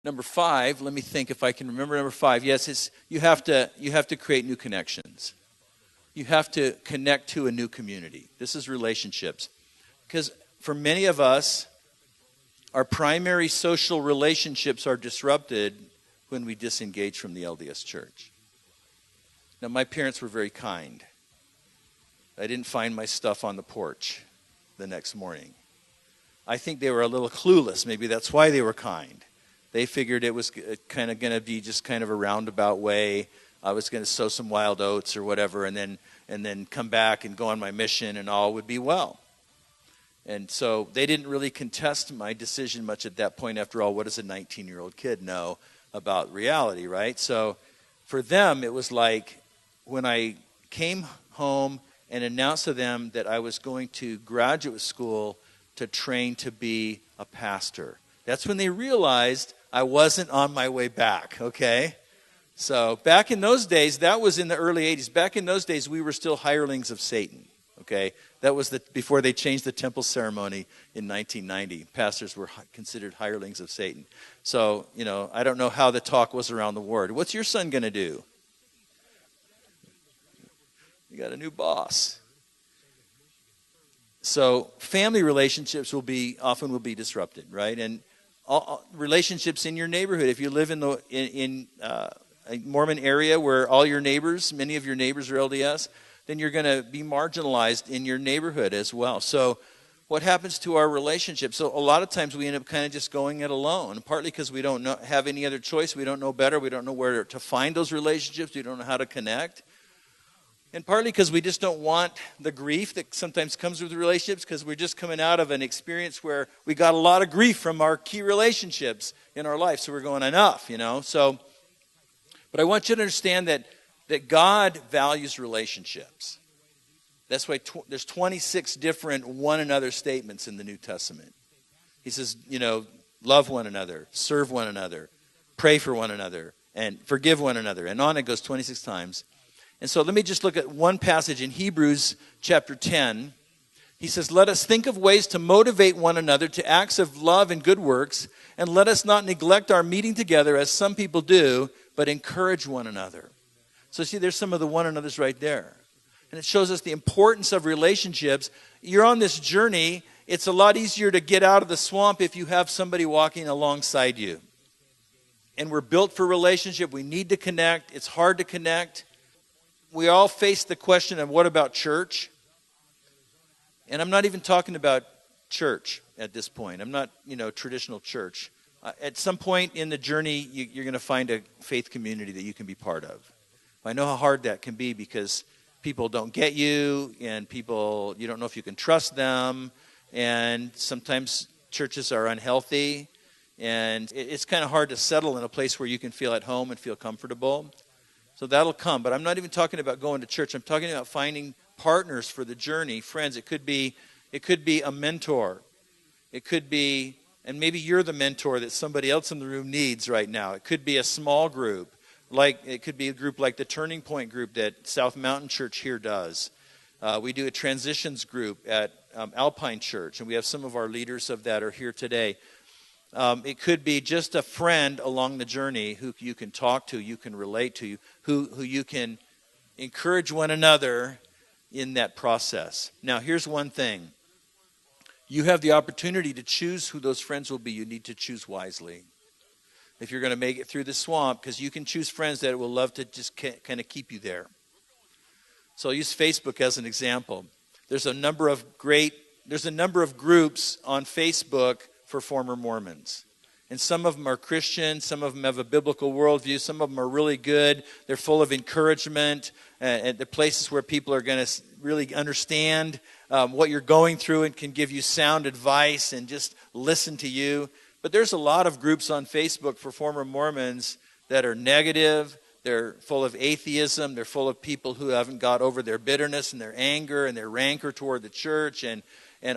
Number 5, let me think if I can remember number 5. Yes, it's you have to create new connections. You have to connect to a new community. This is relationships. Because for many of us, our primary social relationships are disrupted when we disengage from the LDS church. Now, my parents were very kind. I didn't find my stuff on the porch the next morning. I think they were a little clueless. Maybe that's why they were kind. They figured it was kind of going to be just kind of a roundabout way. I was going to sow some wild oats or whatever, and then come back and go on my mission, and all would be well. And so they didn't really contest my decision much at that point. After all, what does a 19-year-old kid know about reality, right? So for them, it was like when I came home and announced to them that I was going to graduate school to train to be a pastor. That's when they realized I wasn't on my way back, okay? So back in those days, that was in the early 80s. Back in those days, we were still hirelings of Satan, okay? That was before they changed the temple ceremony in 1990. Pastors were considered hirelings of Satan. So, I don't know how the talk was around the ward. What's your son going to do? You got a new boss. So family relationships will be disrupted, right? And all relationships in your neighborhood. If you live in a Mormon area where many of your neighbors are LDS, then you're going to be marginalized in your neighborhood as well. So what happens to our relationships? So a lot of times we end up kind of just going it alone, partly because we don't have any other choice. We don't know better. We don't know where to find those relationships. We don't know how to connect. And partly because we just don't want the grief that sometimes comes with relationships, because we're just coming out of an experience where we got a lot of grief from our key relationships in our life. So we're going, enough, So, but I want you to understand that God values relationships. That's why there's 26 different one another statements in the New Testament. He says, love one another, serve one another, pray for one another, and forgive one another. And on it goes 26 times. And so let me just look at one passage in Hebrews chapter 10. He says, let us think of ways to motivate one another to acts of love and good works, and let us not neglect our meeting together as some people do, but encourage one another. So see, there's some of the one another's right there. And it shows us the importance of relationships. You're on this journey. It's a lot easier to get out of the swamp if you have somebody walking alongside you. And we're built for relationship. We need to connect. It's hard to connect. We all face the question of what about church? And I'm not even talking about church at this point. I'm not, traditional church. At some point in the journey, you're going to find a faith community that you can be part of. I know how hard that can be because people don't get you, and you don't know if you can trust them, and sometimes churches are unhealthy, and it's kind of hard to settle in a place where you can feel at home and feel comfortable. So that'll come. But I'm not even talking about going to church. I'm talking about finding partners for the journey, friends. It could be a mentor. It could be, and maybe you're the mentor that somebody else in the room needs right now. It could be a small group. It could be a group like the Turning Point group that South Mountain Church here does. We do a transitions group at Alpine Church, and we have some of our leaders of that are here today. It could be just a friend along the journey who you can talk to, you can relate to, who you can encourage one another in that process. Now, here's one thing. You have the opportunity to choose who those friends will be. You need to choose wisely if you're going to make it through the swamp, because you can choose friends that will love to just kind of keep you there. So I'll use Facebook as an example. There's a number of groups on Facebook for former Mormons. And some of them are Christian, some of them have a biblical worldview, some of them are really good. They're full of encouragement, and they're places where people are going to really understand what you're going through and can give you sound advice and just listen to you. But there's a lot of groups on Facebook for former Mormons that are negative. They're full of atheism. They're full of people who haven't got over their bitterness and their anger and their rancor toward the church and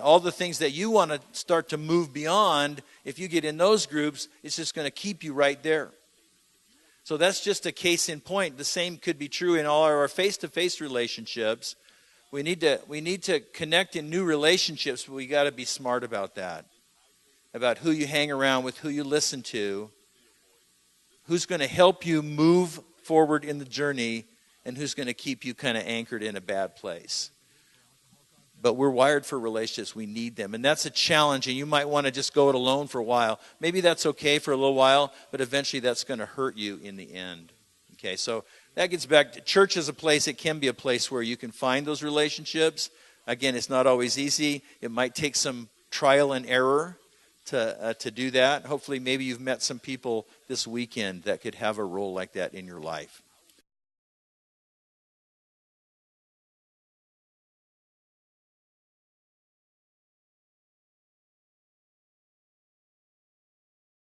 all the things that you want to start to move beyond. If you get in those groups, it's just going to keep you right there. So that's just a case in point. The same could be true in all our face-to-face relationships. We need to connect in new relationships, but we got to be smart about that, about who you hang around with, who you listen to, who's going to help you move forward in the journey, and who's going to keep you kind of anchored in a bad place. But we're wired for relationships. We need them. And that's a challenge, and you might want to just go it alone for a while. Maybe that's okay for a little while, but eventually that's going to hurt you in the end. Okay, so that gets back to church as a place. It can be a place where you can find those relationships. Again, it's not always easy. It might take some trial and error to do that. Hopefully, maybe you've met some people this weekend that could have a role like that in your life.